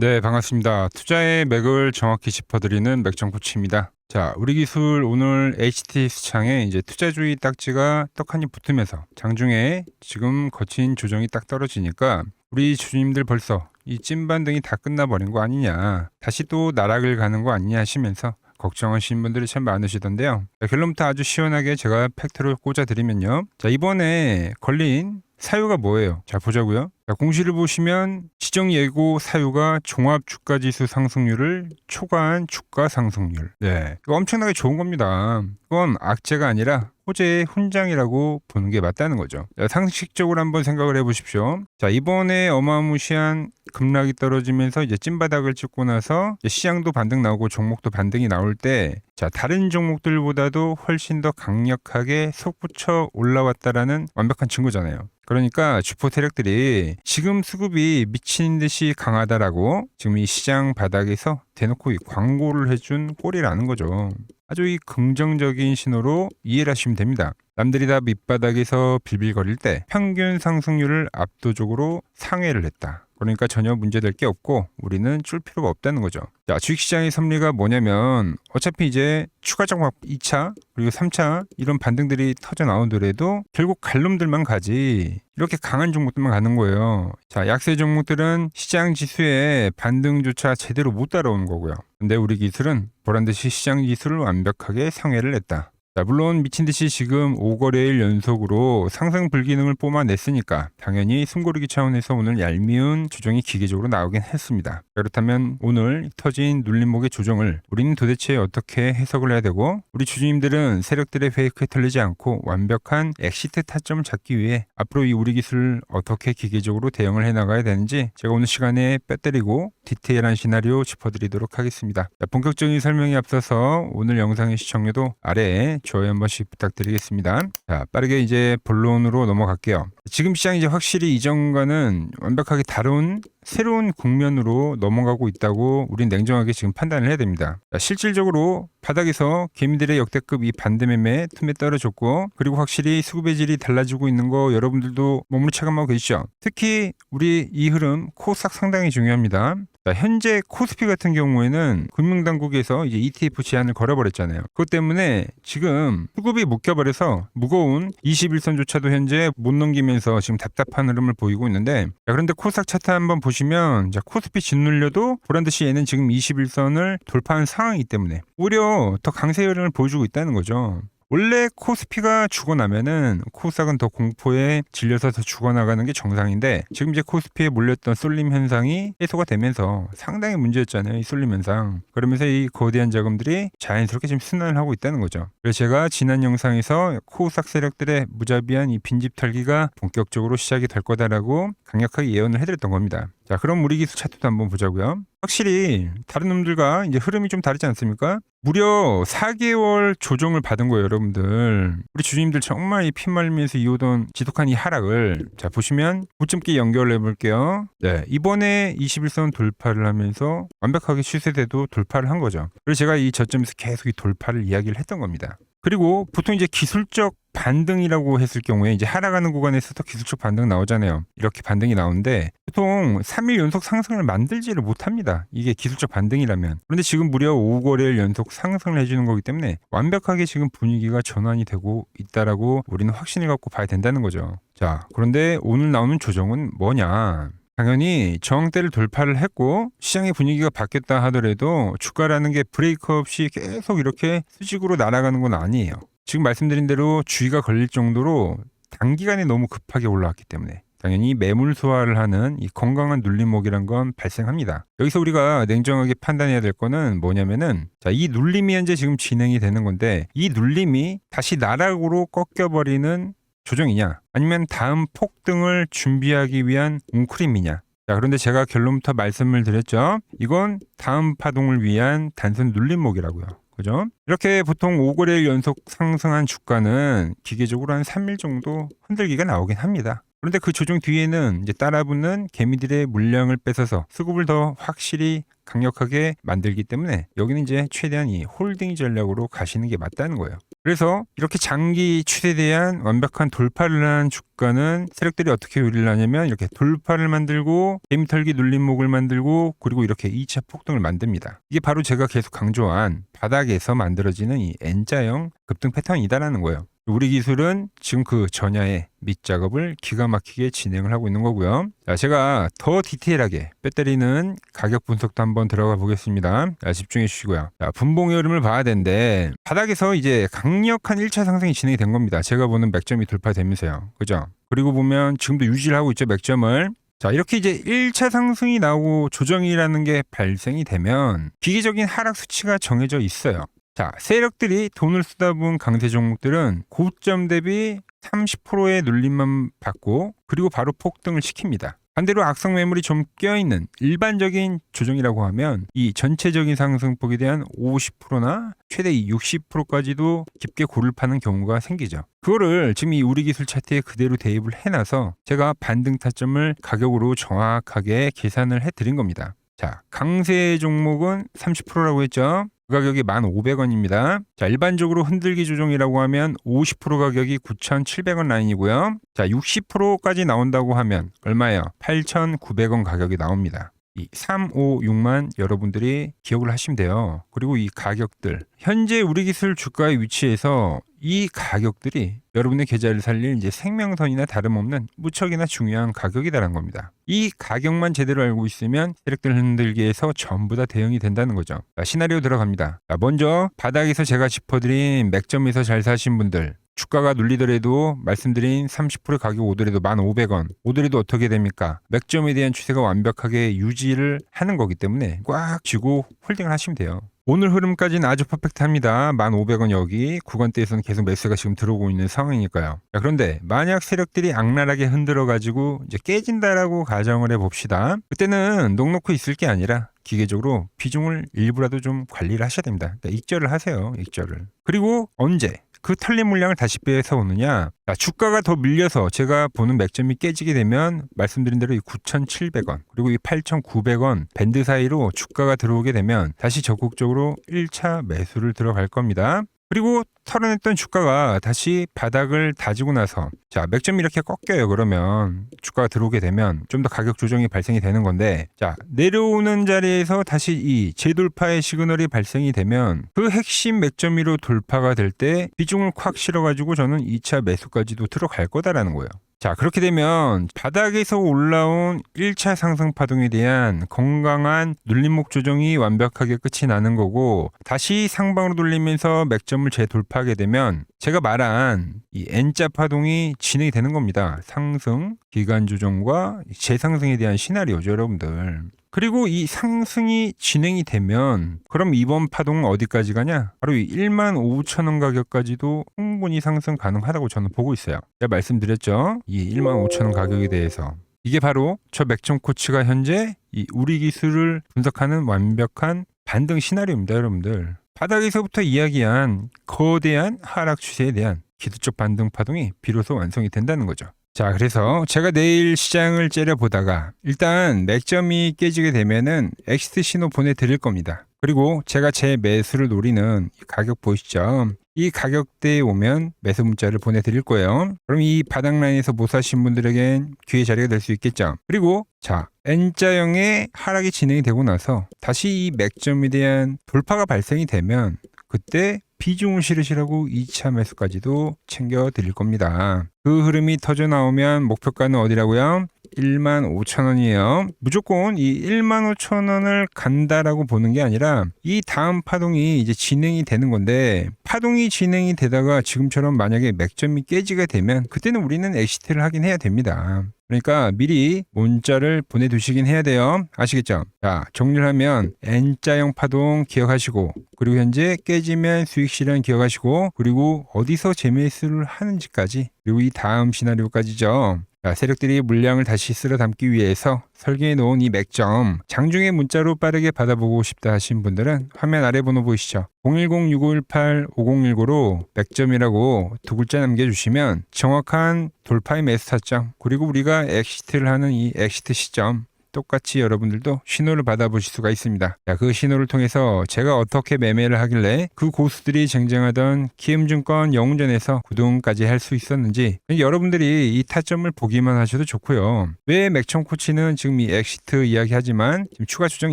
네, 반갑습니다. 투자의 맥을 정확히 짚어드리는 맥정코치입니다. 자, 우리 기술 오늘 HTS 창에 이제 투자주의 딱지가 떡하니 붙으면서 장중에 지금 거친 조정이 딱 떨어지니까 우리 주주님들 벌써 이 찐반등이 다 끝나버린 거 아니냐, 다시 또 나락을 가는 거 아니냐 하시면서 걱정하시는 분들이 참 많으시던데요. 자, 결론부터 아주 시원하게 제가 팩트를 꽂아드리면요. 자, 이번에 걸린 사유가 뭐예요? 자, 보자고요. 자, 공시를 보시면 시정 예고 사유가 종합 주가 지수 상승률을 초과한 주가 상승률. 네, 이거 엄청나게 좋은 겁니다. 이건 악재가 아니라 호재의 훈장이라고 보는 게 맞다는 거죠. 자, 상식적으로 한번 생각을 해보십시오. 자, 이번에 어마무시한 급락이 떨어지면서 이제 찐바닥을 찍고 나서 이제 시장도 반등 나오고 종목도 반등이 나올 때, 자, 다른 종목들보다도 훨씬 더 강력하게 솟구쳐 올라왔다라는 완벽한 증거잖아요. 그러니까 주포 세력들이 지금 수급이 미친 듯이 강하다라고 지금 이 시장 바닥에서 대놓고 이 광고를 해준 꼴이라는 거죠. 아주 이 긍정적인 신호로 이해를 하시면 됩니다. 남들이 다 밑바닥에서 빌빌거릴 때 평균 상승률을 압도적으로 상회를 했다. 그러니까 전혀 문제될 게 없고 우리는 줄 필요가 없다는 거죠. 자, 주식시장의 섭리가 뭐냐면 어차피 이제 추가 장막 2차 그리고 3차 이런 반등들이 터져 나오더라도 결국 갈 놈들만 가지 이렇게 강한 종목들만 가는 거예요. 자, 약세 종목들은 시장 지수의 반등조차 제대로 못 따라오는 거고요. 근데 우리 기술은 보란듯이 시장 지수를 완벽하게 상회를 했다. 자, 물론 미친듯이 지금 5거래일 연속으로 상승 불기능을 뿜어냈으니까 당연히 숨고르기 차원에서 오늘 얄미운 조정이 기계적으로 나오긴 했습니다. 그렇다면 오늘 터진 눌림목의 조정을 우리는 도대체 어떻게 해석을 해야 되고, 우리 주주님들은 세력들의 페이크에 털리지 않고 완벽한 엑시트 타점을 잡기 위해 앞으로 이 우리 기술을 어떻게 기계적으로 대응을 해나가야 되는지 제가 오늘 시간에 빼뜨리고 디테일한 시나리오 짚어드리도록 하겠습니다. 자, 본격적인 설명에 앞서서 오늘 영상의 시청료도 아래에 좋아요 한 번씩 부탁드리겠습니다. 자, 빠르게 이제 본론으로 넘어갈게요. 지금 시장이 이제 확실히 이전과는 완벽하게 다른 새로운 국면으로 넘어가고 있다고 우린 냉정하게 지금 판단을 해야 됩니다. 자, 실질적으로 바닥에서 개미들의 역대급 이 반대매매 틈에 떨어졌고, 그리고 확실히 수급의 질이 달라지고 있는 거 여러분들도 몸으로 체감하고 계시죠. 특히 우리 이 흐름 코스닥 상당히 중요합니다. 자, 현재 코스피 같은 경우에는 금융당국에서 이제 ETF 제한을 걸어버렸잖아요. 그것 때문에 지금 수급이 묶여버려서 무거운 21선조차도 현재 못 넘기면서 지금 답답한 흐름을 보이고 있는데, 자, 그런데 코스닥 차트 한번 보시면 자, 코스피 짓눌려도 보란듯이 얘는 지금 21선을 돌파한 상황이기 때문에 오히려 더 강세 흐름을 보여주고 있다는 거죠. 원래 코스피가 죽어나면은 코스닥은 더 공포에 질려서 더 죽어나가는 게 정상인데, 지금 이제 코스피에 몰렸던 쏠림 현상이 해소가 되면서 상당히 문제였잖아요, 이 쏠림 현상. 그러면서 이 거대한 자금들이 자연스럽게 지금 순환을 하고 있다는 거죠. 그래서 제가 지난 영상에서 코스닥 세력들의 무자비한 이 빈집 털기가 본격적으로 시작이 될 거다라고 강력하게 예언을 해드렸던 겁니다. 자, 그럼 우리 기술 차트도 한번 보자고요. 확실히 다른 놈들과 이제 흐름이 좀 다르지 않습니까? 무려 4개월 조정을 받은 거예요, 여러분들. 우리 주주님들 정말 이 피말리면서 이어오던 지독한 이 하락을, 자, 보시면 고점기 연결을 해볼게요. 네, 이번에 21선 돌파를 하면서 완벽하게 시세대도 돌파를 한 거죠. 그래서 제가 이 저점에서 계속 이 돌파를 이야기를 했던 겁니다. 그리고 보통 이제 기술적 반등이라고 했을 경우에 이제 하락하는 구간에서도 기술적 반등 나오잖아요. 이렇게 반등이 나오는데 보통 3일 연속 상승을 만들지를 못합니다. 이게 기술적 반등이라면. 그런데 지금 무려 5거래일 연속 상승을 해주는 거기 때문에 완벽하게 지금 분위기가 전환이 되고 있다라고 우리는 확신을 갖고 봐야 된다는 거죠. 자, 그런데 오늘 나오는 조정은 뭐냐? 당연히 저항대를 돌파를 했고 시장의 분위기가 바뀌었다 하더라도 주가라는 게 브레이크 없이 계속 이렇게 수직으로 날아가는 건 아니에요. 지금 말씀드린 대로 주의가 걸릴 정도로 단기간에 너무 급하게 올라왔기 때문에 당연히 매물 소화를 하는 이 건강한 눌림목이란 건 발생합니다. 여기서 우리가 냉정하게 판단해야 될 거는 뭐냐면은, 자, 이 눌림이 현재 지금 진행이 되는 건데 이 눌림이 다시 나락으로 꺾여버리는 조정이냐, 아니면 다음 폭등을 준비하기 위한 웅크림이냐. 자, 그런데 제가 결론부터 말씀을 드렸죠. 이건 다음 파동을 위한 단순 눌림목이라고요. 그죠? 이렇게 보통 5거래일 연속 상승한 주가는 기계적으로 한 3일 정도 흔들기가 나오긴 합니다. 그런데 그 조정 뒤에는 이제 따라붙는 개미들의 물량을 뺏어서 수급을 더 확실히 강력하게 만들기 때문에 여기는 이제 최대한 이 홀딩 전략으로 가시는 게 맞다는 거예요. 그래서 이렇게 장기 추세에 대한 완벽한 돌파를 한 주가는 세력들이 어떻게 요리를 하냐면 이렇게 돌파를 만들고 개미털기 눌림목을 만들고 그리고 이렇게 2차 폭등을 만듭니다. 이게 바로 제가 계속 강조한 바닥에서 만들어지는 이 N자형 급등 패턴이다라는 거예요. 우리 기술은 지금 그 전야의 밑작업을 기가 막히게 진행을 하고 있는 거고요. 자, 제가 더 디테일하게 배터리는 가격 분석도 한번 들어가 보겠습니다. 자, 집중해 주시고요. 자, 분봉의 흐름을 봐야 되는데 바닥에서 이제 강력한 1차 상승이 진행이 된 겁니다. 제가 보는 맥점이 돌파되면서요. 그죠? 그리고 보면 지금도 유지를 하고 있죠. 맥점을. 자, 이렇게 이제 1차 상승이 나오고 조정이라는 게 발생이 되면 기계적인 하락 수치가 정해져 있어요. 자, 세력들이 돈을 쏟아부은 강세 종목들은 고점 대비 30%의 눌림만 받고 그리고 바로 폭등을 시킵니다. 반대로 악성 매물이 좀 껴있는 일반적인 조정이라고 하면 이 전체적인 상승폭에 대한 50%나 최대 60%까지도 깊게 고를 파는 경우가 생기죠. 그거를 지금 이 우리 기술 차트에 그대로 대입을 해놔서 제가 반등 타점을 가격으로 정확하게 계산을 해드린 겁니다. 자, 강세 종목은 30%라고 했죠. 그 가격이 1,500원입니다. 자, 일반적으로 흔들기 조정이라고 하면 50% 가격이 9,700원 라인이고요. 자, 60%까지 나온다고 하면 얼마예요? 8,900원 가격이 나옵니다. 이 3, 5, 6만 여러분들이 기억을 하시면 돼요. 그리고 이 가격들 현재 우리 기술 주가의 위치에서 이 가격들이 여러분의 계좌를 살릴 이제 생명선이나 다름없는 무척이나 중요한 가격이다라는 겁니다. 이 가격만 제대로 알고 있으면 세력들 흔들기에서 전부 다 대응이 된다는 거죠. 자, 시나리오 들어갑니다. 자, 먼저 바닥에서 제가 짚어드린 맥점에서 잘 사신 분들 주가가 눌리더라도 말씀드린 30% 가격 오더라도 1,500원 오더라도 어떻게 됩니까? 맥점에 대한 추세가 완벽하게 유지를 하는 거기 때문에 꽉 쥐고 홀딩을 하시면 돼요. 오늘 흐름까지는 아주 퍼펙트합니다. 1,500원 여기 구간대에서는 계속 매수가 지금 들어오고 있는 상황이니까요. 자, 그런데 만약 세력들이 악랄하게 흔들어가지고 이제 깨진다라고 가정을 해봅시다. 그때는 넉넉히 있을 게 아니라 기계적으로 비중을 일부라도 좀 관리를 하셔야 됩니다. 그러니까 익절을 하세요. 익절을. 그리고 언제? 그 털린 물량을 다시 빼서 오느냐? 자, 주가가 더 밀려서 제가 보는 맥점이 깨지게 되면 말씀드린 대로 이 9,700원 그리고 이 8,900원 밴드 사이로 주가가 들어오게 되면 다시 적극적으로 1차 매수를 들어갈 겁니다. 그리고 털어냈던 주가가 다시 바닥을 다지고 나서 자, 맥점이 이렇게 꺾여요. 그러면 주가가 들어오게 되면 좀 더 가격 조정이 발생이 되는 건데 자, 내려오는 자리에서 다시 이 재돌파의 시그널이 발생이 되면 그 핵심 맥점 위로 돌파가 될 때 비중을 콱 실어가지고 저는 2차 매수까지도 들어갈 거다라는 거예요. 자, 그렇게 되면 바닥에서 올라온 1차 상승 파동에 대한 건강한 눌림목 조정이 완벽하게 끝이 나는 거고 다시 상방으로 돌리면서 맥점을 재돌파하게 되면 제가 말한 이 N자 파동이 진행이 되는 겁니다. 상승, 기간 조정과 재상승에 대한 시나리오죠, 여러분들. 그리고 이 상승이 진행이 되면 그럼 이번 파동은 어디까지 가냐? 바로 이 15,000원 가격까지도 충분히 상승 가능하다고 저는 보고 있어요. 제가 말씀드렸죠? 이 15,000원 가격에 대해서. 이게 바로 저 맥점 코치가 현재 이 우리 기술을 분석하는 완벽한 반등 시나리오입니다, 여러분들. 바닥에서부터 이야기한 거대한 하락 추세에 대한 기술적 반등 파동이 비로소 완성이 된다는 거죠. 자, 그래서 제가 내일 시장을 째려보다가 일단 맥점이 깨지게 되면은 엑시트 신호 보내드릴 겁니다. 그리고 제가 제 매수를 노리는 가격 보이시죠? 이 가격대에 오면 매수 문자를 보내드릴 거예요. 그럼 이 바닥 라인에서 못 사신 분들에겐 기회 자리가 될 수 있겠죠. 그리고 자, N자형의 하락이 진행이 되고 나서 다시 이 맥점에 대한 돌파가 발생이 되면 그때 비중을 실으시라고 2차 매수까지도 챙겨 드릴 겁니다. 그 흐름이 터져 나오면 목표가는 어디라고요? 15,000원이에요. 무조건 이 15,000원을 간다라고 보는 게 아니라 이 다음 파동이 이제 진행이 되는 건데 파동이 진행이 되다가 지금처럼 만약에 맥점이 깨지게 되면 그때는 우리는 엑시트를 하긴 해야 됩니다. 그러니까 미리 문자를 보내두시긴 해야 돼요. 아시겠죠? 자, 정리를 하면 N자형 파동 기억하시고 그리고 현재 깨지면 수익 실현 기억하시고 그리고 어디서 재매수를 하는지까지 그리고 이 다음 시나리오까지죠. 자, 세력들이 물량을 다시 쓸어 담기 위해서 설계해 놓은 이 맥점, 장중에 문자로 빠르게 받아보고 싶다 하신 분들은 화면 아래 번호 보이시죠? 010-6518-5019로 맥점이라고 두 글자 남겨주시면 정확한 돌파의 매수 타점, 그리고 우리가 엑시트를 하는 이 엑시트 시점 똑같이 여러분들도 신호를 받아보실 수가 있습니다. 자, 그 신호를 통해서 제가 어떻게 매매를 하길래 그 고수들이 쟁쟁하던 키움증권 영웅전에서 구동까지 할 수 있었는지, 여러분들이 이 타점을 보기만 하셔도 좋고요. 왜 맥점 코치는 지금 이 엑시트 이야기하지만, 지금 추가 조정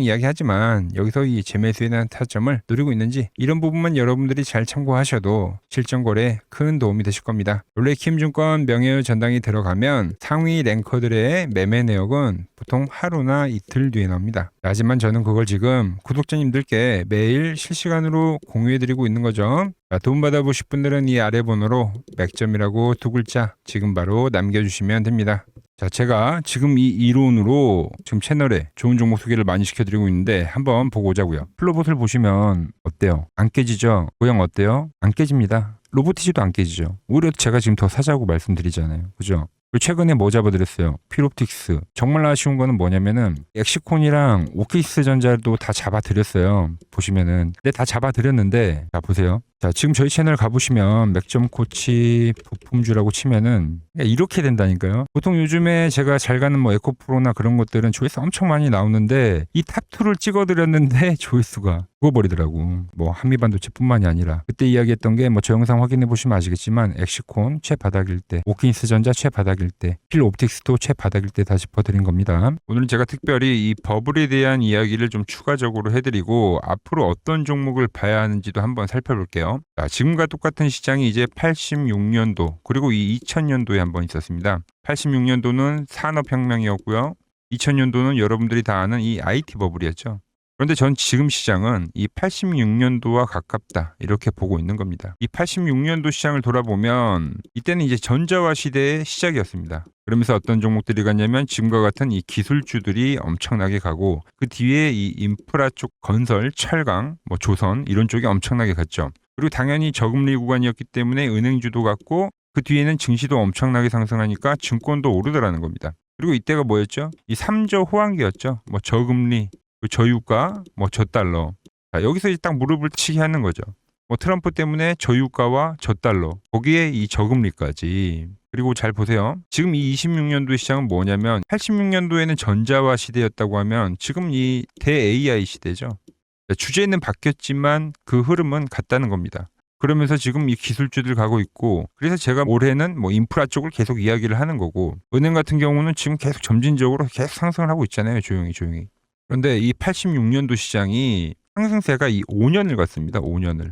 이야기하지만 여기서 이 재매수에 대한 타점을 노리고 있는지, 이런 부분만 여러분들이 잘 참고하셔도 실전 거래에 큰 도움이 되실 겁니다. 원래 키움증권 명예의 전당이 들어가면 상위 랭커들의 매매 내역은 보통 하루나 이틀 뒤에 나옵니다. 하지만 저는 그걸 지금 구독자님들께 매일 실시간으로 공유해드리고 있는 거죠. 도움 받아보실 분들은 이 아래 번호로 맥점이라고 두 글자 지금 바로 남겨주시면 됩니다. 자, 제가 지금 이 이론으로 지금 채널에 좋은 종목 소개를 많이 시켜드리고 있는데 한번 보고 오자고요. 플로봇을 보시면 어때요? 안 깨지죠? 모양 어때요? 안 깨집니다. 로보티지도 안 깨지죠. 오히려 제가 지금 더 사자고 말씀드리잖아요. 그죠? 최근에 뭐 잡아드렸어요? 필옵틱스. 정말 아쉬운 거는 뭐냐면은 엑시콘이랑 오케이스 전자도 다 잡아드렸어요. 보시면은. 근데 다 잡아드렸는데, 자 보세요. 자, 지금 저희 채널 가보시면 맥점 코치 부품주라고 치면은 이렇게 된다니까요. 보통 요즘에 제가 잘 가는 뭐 에코프로나 그런 것들은 조회수 엄청 많이 나오는데 이 탑2를 찍어드렸는데 조회수가 죽어버리더라고. 뭐 한미반도체뿐만이 아니라 그때 이야기했던 게 뭐 저 영상 확인해 보시면 아시겠지만 엑시콘 최바닥일 때, 오킨스 전자 최바닥일 때, 필옵틱스도 최바닥일 때 다 짚어드린 겁니다. 오늘은 제가 특별히 이 버블에 대한 이야기를 좀 추가적으로 해드리고 앞으로 어떤 종목을 봐야 하는지도 한번 살펴볼게요. 자, 지금과 똑같은 시장이 이제 86년도 그리고 이 2000년도에 한번 있었습니다. 86년도는 산업혁명이었고요. 2000년도는 여러분들이 다 아는 이 IT 버블이었죠. 그런데 전 지금 시장은 이 86년도와 가깝다 이렇게 보고 있는 겁니다. 이 86년도 시장을 돌아보면 이때는 이제 전자화 시대의 시작이었습니다. 그러면서 어떤 종목들이 갔냐면 지금과 같은 이 기술주들이 엄청나게 가고 그 뒤에 이 인프라 쪽 건설, 철강, 뭐 조선 이런 쪽이 엄청나게 갔죠. 그리고 당연히 저금리 구간이었기 때문에 은행주도 갔고 그 뒤에는 증시도 엄청나게 상승하니까 증권도 오르더라는 겁니다. 그리고 이때가 뭐였죠? 이 3저 호황기였죠. 뭐 저금리, 저유가, 뭐 저달러. 자, 여기서 이제 딱 무릎을 치게 하는 거죠. 뭐 트럼프 때문에 저유가와 저달러, 거기에 이 저금리까지. 그리고 잘 보세요. 지금 이 26년도 시장은 뭐냐면 86년도에는 전자화 시대였다고 하면 지금 이 대 AI 시대죠. 주제는 바뀌었지만 그 흐름은 같다는 겁니다. 그러면서 지금 이 기술주들 가고 있고, 그래서 제가 올해는 뭐 인프라 쪽을 계속 이야기를 하는 거고, 은행 같은 경우는 지금 계속 점진적으로 계속 상승을 하고 있잖아요. 조용히. 그런데 이 86년도 시장이 상승세가 이 5년을 갔습니다. 5년을.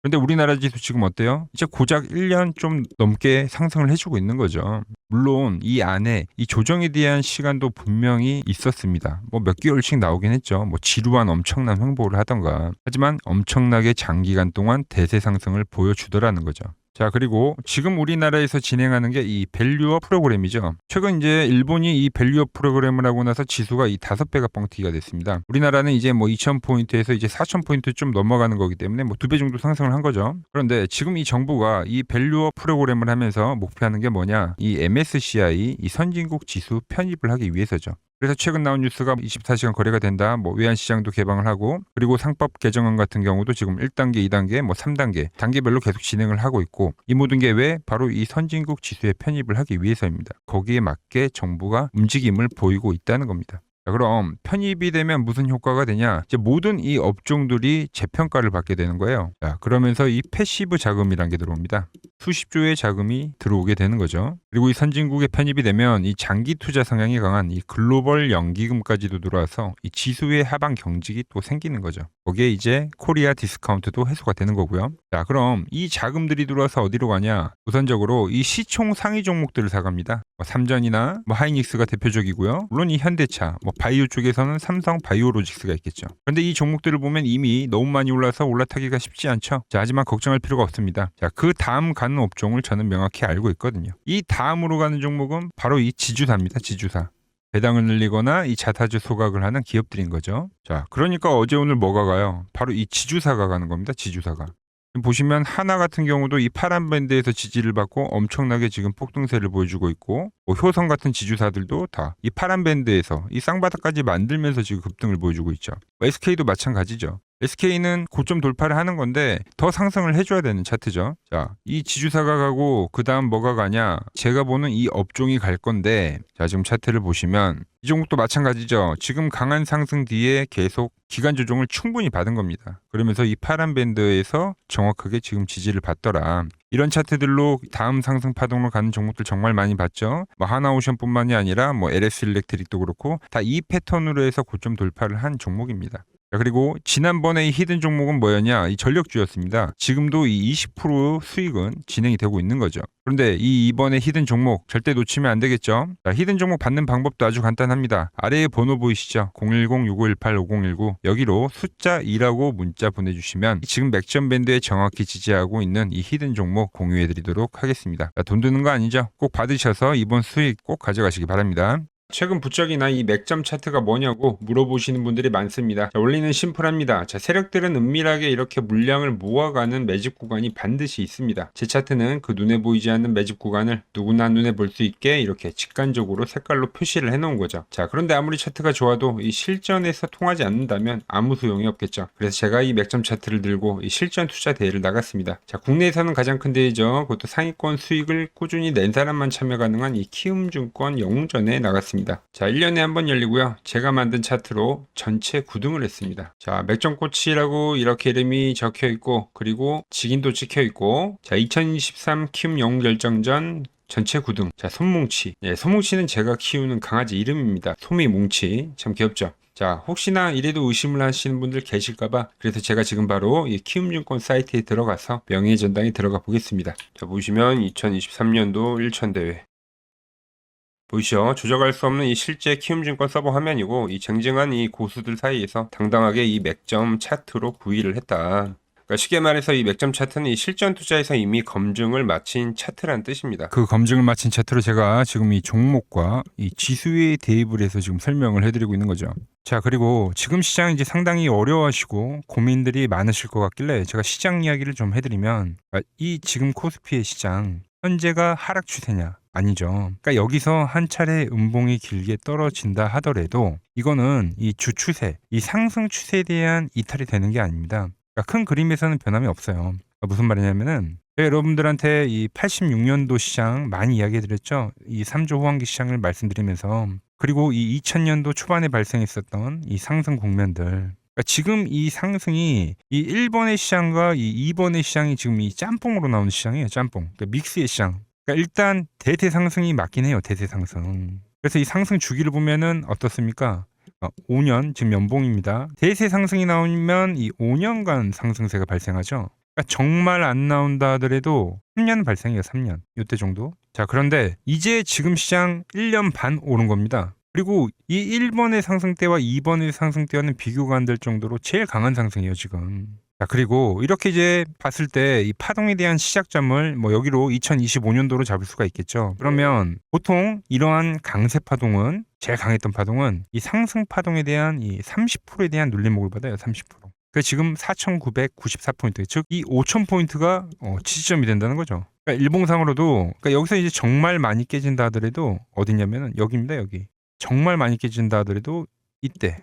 그런데 우리나라 지수 지금 어때요? 이제 고작 1년 좀 넘게 상승을 해주고 있는 거죠. 물론 이 안에 이 조정에 대한 시간도 분명히 있었습니다. 뭐 몇 개월씩 나오긴 했죠. 뭐 지루한 엄청난 횡보를 하던가. 하지만 엄청나게 장기간 동안 대세 상승을 보여주더라는 거죠. 자, 그리고 지금 우리나라에서 진행하는 게 이 밸류업 프로그램이죠. 최근 이제 일본이 이 밸류업 프로그램을 하고 나서 지수가 이 5배가 뻥튀기가 됐습니다. 우리나라는 이제 뭐 2000포인트에서 이제 4000포인트 좀 넘어가는 거기 때문에 뭐 2배 정도 상승을 한 거죠. 그런데 지금 이 정부가 이 밸류업 프로그램을 하면서 목표하는 게 뭐냐? 이 MSCI 이 선진국 지수 편입을 하기 위해서죠. 그래서 최근 나온 뉴스가 24시간 거래가 된다. 뭐 외환시장도 개방을 하고, 그리고 상법 개정안 같은 경우도 지금 1단계, 2단계, 뭐 3단계 단계별로 계속 진행을 하고 있고, 이 모든 게 왜? 바로 이 선진국 지수에 편입을 하기 위해서입니다. 거기에 맞게 정부가 움직임을 보이고 있다는 겁니다. 자, 그럼 편입이 되면 무슨 효과가 되냐? 이제 모든 이 업종들이 재평가를 받게 되는 거예요. 자, 그러면서 이 패시브 자금이란 게 들어옵니다. 수십조의 자금이 들어오게 되는 거죠. 그리고 이 선진국에 편입이 되면 이 장기 투자 성향이 강한 이 글로벌 연기금까지도 들어와서 이 지수의 하방 경직이 또 생기는 거죠. 거기에 이제 코리아 디스카운트도 해소가 되는 거고요. 자, 그럼 이 자금들이 들어와서 어디로 가냐? 우선적으로 이 시총 상위 종목들을 사갑니다. 뭐 삼전이나 뭐 하이닉스가 대표적이고요. 물론 이 현대차, 뭐 바이오 쪽에서는 삼성 바이오로직스가 있겠죠. 그런데 이 종목들을 보면 이미 너무 많이 올라서 올라타기가 쉽지 않죠. 자, 하지만 걱정할 필요가 없습니다. 자, 그 다음 가는 업종을 저는 명확히 알고 있거든요. 이 다음으로 가는 종목은 바로 이 지주사입니다. 지주사. 배당을 늘리거나 이 자사주 소각을 하는 기업들인 거죠. 자, 그러니까 어제 오늘 뭐가 가요? 바로 이 지주사가 가는 겁니다. 지주사가. 보시면 하나 같은 경우도 이 파란 밴드에서 지지를 받고 엄청나게 지금 폭등세를 보여주고 있고, 효성 같은 지주사들도 다 이 파란 밴드에서 이 쌍바닥까지 만들면서 지금 급등을 보여주고 있죠. SK도 마찬가지죠. SK는 고점 돌파를 하는 건데 더 상승을 해줘야 되는 차트죠. 자, 이 지주사가 가고 그 다음 뭐가 가냐? 제가 보는 이 업종이 갈 건데, 자, 지금 차트를 보시면 이 종목도 마찬가지죠. 지금 강한 상승 뒤에 계속 기간 조정을 충분히 받은 겁니다. 그러면서 이 파란 밴드에서 정확하게 지금 지지를 받더라. 이런 차트들로 다음 상승 파동으로 가는 종목들 정말 많이 봤죠. 하나오션뿐만이 아니라 LS 일렉트릭도 그렇고 다 이 패턴으로 해서 고점 돌파를 한 종목입니다. 자, 그리고 지난번에 이 히든 종목은 뭐였냐? 이 전력주였습니다. 지금도 이 20% 수익은 진행이 되고 있는 거죠. 그런데 이번에 히든 종목 절대 놓치면 안 되겠죠? 자, 히든 종목 받는 방법도 아주 간단합니다. 아래에 번호 보이시죠? 010-6518-5019 여기로 숫자 2라고 문자 보내주시면 지금 맥점 밴드에 정확히 지지하고 있는 이 히든 종목 공유해드리도록 하겠습니다. 자, 돈 드는 거 아니죠? 꼭 받으셔서 이번 수익 꼭 가져가시기 바랍니다. 최근 부쩍이나 이 맥점 차트가 뭐냐고 물어보시는 분들이 많습니다. 자, 원리는 심플합니다. 자, 세력들은 은밀하게 이렇게 물량을 모아가는 매집 구간이 반드시 있습니다. 제 차트는 그 눈에 보이지 않는 매집 구간을 누구나 눈에 볼 수 있게 이렇게 직관적으로 색깔로 표시를 해놓은 거죠. 자, 그런데 아무리 차트가 좋아도 이 실전에서 통하지 않는다면 아무 소용이 없겠죠. 그래서 제가 이 맥점 차트를 들고 이 실전 투자 대회를 나갔습니다. 자, 국내에서는 가장 큰 대회죠. 그것도 상위권 수익을 꾸준히 낸 사람만 참여 가능한 이 키움증권 영웅전에 나갔습니다. 자, 1년에 한 번 열리고요. 제가 만든 차트로 전체 9등을 했습니다. 자, 맥점꽃이라고 이렇게 이름이 적혀 있고, 그리고 직인도 찍혀 있고, 자, 2023 키움 영웅 결정전 전체 9등. 자, 솜뭉치. 예, 솜뭉치는 제가 키우는 강아지 이름입니다. 솜이뭉치. 참 귀엽죠? 자, 혹시나 이래도 의심을 하시는 분들 계실까봐 그래서 제가 지금 바로 이 키움증권 사이트에 들어가서 명예의 전당에 들어가 보겠습니다. 자, 보시면 2023년도 1천대회 보이시죠? 조작할 수 없는 이 실제 키움증권 서버 화면이고, 이 쟁쟁한 이 고수들 사이에서 당당하게 이 맥점 차트로 구의를 했다. 그러니까 쉽게 말해서 이 맥점 차트는 이 실전 투자에서 이미 검증을 마친 차트란 뜻입니다. 그 검증을 마친 차트로 제가 지금 이 종목과 이 지수에 대입을 해서 지금 설명을 해드리고 있는 거죠. 자, 그리고 지금 시장 이제 상당히 어려워하시고 고민들이 많으실 것 같길래 제가 시장 이야기를 좀 해드리면, 이 지금 코스피의 시장 현재가 하락 추세냐? 아니죠. 그러니까 여기서 한 차례 음봉이 길게 떨어진다 하더라도 이거는 이 주추세, 이 상승 추세에 대한 이탈이 되는 게 아닙니다. 그러니까 큰 그림에서는 변함이 없어요. 그러니까 무슨 말이냐면은 제가 여러분들한테 이 86년도 시장 많이 이야기 드렸죠. 이 3조 호황기 시장을 말씀드리면서, 그리고 이 2000년도 초반에 발생했었던 이 상승 국면들, 그러니까 지금 이 상승이 이 1번의 시장과 이 2번의 시장이 지금 이 짬뽕으로 나오는 시장이에요. 짬뽕. 그러니까 믹스의 시장. 그러니까 일단 대세 상승이 맞긴 해요. 대세 상승. 그래서 이 상승 주기를 보면은 어떻습니까? 5년 지금 연봉입니다. 대세 상승이 나오면 이 5년간 상승세가 발생하죠. 그러니까 정말 안 나온다 하더라도 3년 발생해요. 3년. 이때 정도. 자, 그런데 이제 지금 시장 1년 반 오른 겁니다. 그리고 이 1번의 상승 때와 2번의 상승 때와는 비교가 안 될 정도로 제일 강한 상승이에요, 지금. 자, 그리고 이렇게 이제 봤을 때 이 파동에 대한 시작점을 여기로 2025년도로 잡을 수가 있겠죠. 그러면 보통 이러한 강세 파동은, 제일 강했던 파동은 이 상승 파동에 대한 이 30%에 대한 눌림목을 받아요. 30%. 그래서 지금 4,994포인트, 즉 이 5,000포인트가 지지점이 된다는 거죠. 그러니까 일봉상으로도, 그러니까 여기서 이제 정말 많이 깨진다 하더라도 어디냐면은 여기입니다. 여기. 정말 많이 깨진다 하더라도 이때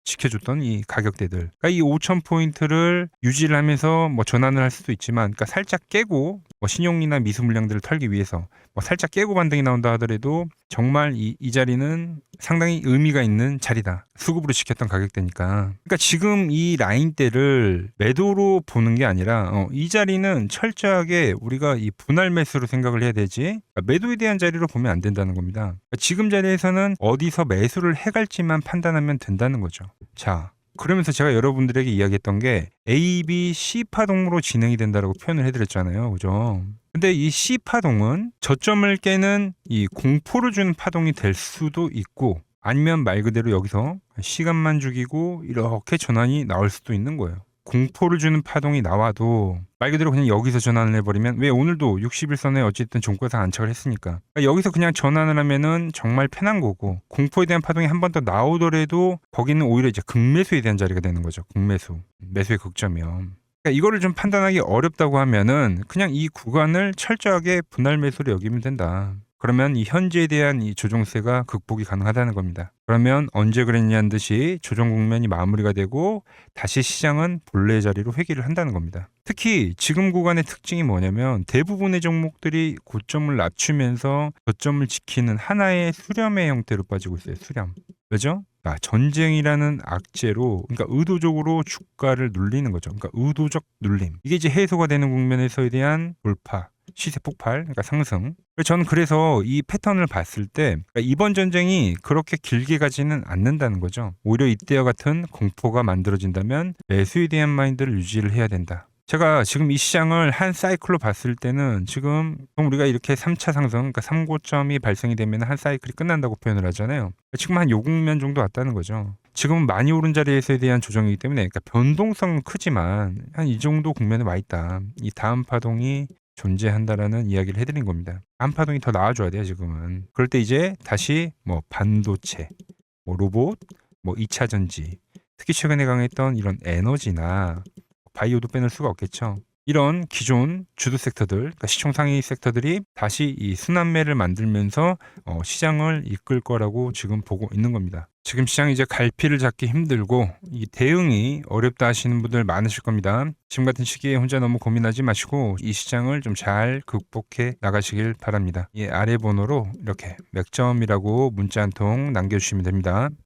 지켜줬던 이 가격대들, 그러니까 이 5,000포인트를 유지를 하면서 전환을 할 수도 있지만, 그러니까 살짝 깨고 신용이나 미수 물량들을 털기 위해서 살짝 깨고 반등이 나온다 하더라도 정말 이 자리는 상당히 의미가 있는 자리다. 수급으로 지켰던 가격대니까. 그러니까 지금 이 라인대를 매도로 보는 게 아니라 이 자리는 철저하게 우리가 이 분할 매수로 생각을 해야 되지, 그러니까 매도에 대한 자리로 보면 안 된다는 겁니다. 그러니까 지금 자리에서는 어디서 매수를 해갈지만 판단하면 된다는 거죠. 자, 그러면서 제가 여러분들에게 이야기했던 게 A, B, C 파동으로 진행이 된다고 표현을 해드렸잖아요. 그죠? 근데 이 C 파동은 저점을 깨는 이 공포를 주는 파동이 될 수도 있고, 아니면 말 그대로 여기서 시간만 죽이고 이렇게 전환이 나올 수도 있는 거예요. 공포를 주는 파동이 나와도 말 그대로 그냥 여기서 전환을 해버리면, 왜 오늘도 60일선에 어쨌든 종가상 안착을 했으니까, 그러니까 여기서 그냥 전환을 하면은 정말 편한 거고, 공포에 대한 파동이 한 번 더 나오더라도 거기는 오히려 이제 극매수에 대한 자리가 되는 거죠. 극매수, 매수의 극점이요. 그러니까 이거를 좀 판단하기 어렵다고 하면은 그냥 이 구간을 철저하게 분할 매수로 여기면 된다. 그러면 이 현재에 대한 이 조정세가 극복이 가능하다는 겁니다. 그러면 언제 그랬냐는 듯이 조정 국면이 마무리가 되고 다시 시장은 본래 자리로 회귀를 한다는 겁니다. 특히 지금 구간의 특징이 뭐냐면 대부분의 종목들이 고점을 낮추면서 저점을 지키는 하나의 수렴의 형태로 빠지고 있어요. 수렴. 왜죠? 전쟁이라는 악재로, 그러니까 의도적으로 주가를 눌리는 거죠. 그러니까 의도적 눌림. 이게 이제 해소가 되는 국면에서에 대한 돌파. 시세 폭발, 그러니까 상승. 저는 그래서 이 패턴을 봤을 때 그러니까 이번 전쟁이 그렇게 길게 가지는 않는다는 거죠. 오히려 이때와 같은 공포가 만들어진다면 매수에 대한 마인드를 유지를 해야 된다. 제가 지금 이 시장을 한 사이클로 봤을 때는 지금 우리가 이렇게 3차 상승, 그러니까 3고점이 발생이 되면 한 사이클이 끝난다고 표현을 하잖아요. 지금 한 요 국면 정도 왔다는 거죠. 지금은 많이 오른 자리에서에 대한 조정이기 때문에 그러니까 변동성은 크지만 한 이 정도 국면에 와 있다. 이 다음 파동이 존재한다라는 이야기를 해드린 겁니다. 다음 파동이 더 나와줘야 돼요, 지금은. 그럴 때 이제 다시 뭐 반도체, 뭐 로봇, 뭐 2차 전지, 특히 최근에 강했던 이런 에너지나 바이오도 빼놓을 수가 없겠죠. 이런 기존 주도 섹터들, 그러니까 시총 상위 섹터들이 다시 이 순환매를 만들면서 시장을 이끌 거라고 지금 보고 있는 겁니다. 지금 시장이 이제 갈피를 잡기 힘들고 이 대응이 어렵다 하시는 분들 많으실 겁니다. 지금 같은 시기에 혼자 너무 고민하지 마시고 이 시장을 좀 잘 극복해 나가시길 바랍니다. 이 아래 번호로 이렇게 맥점이라고 문자 한 통 남겨주시면 됩니다.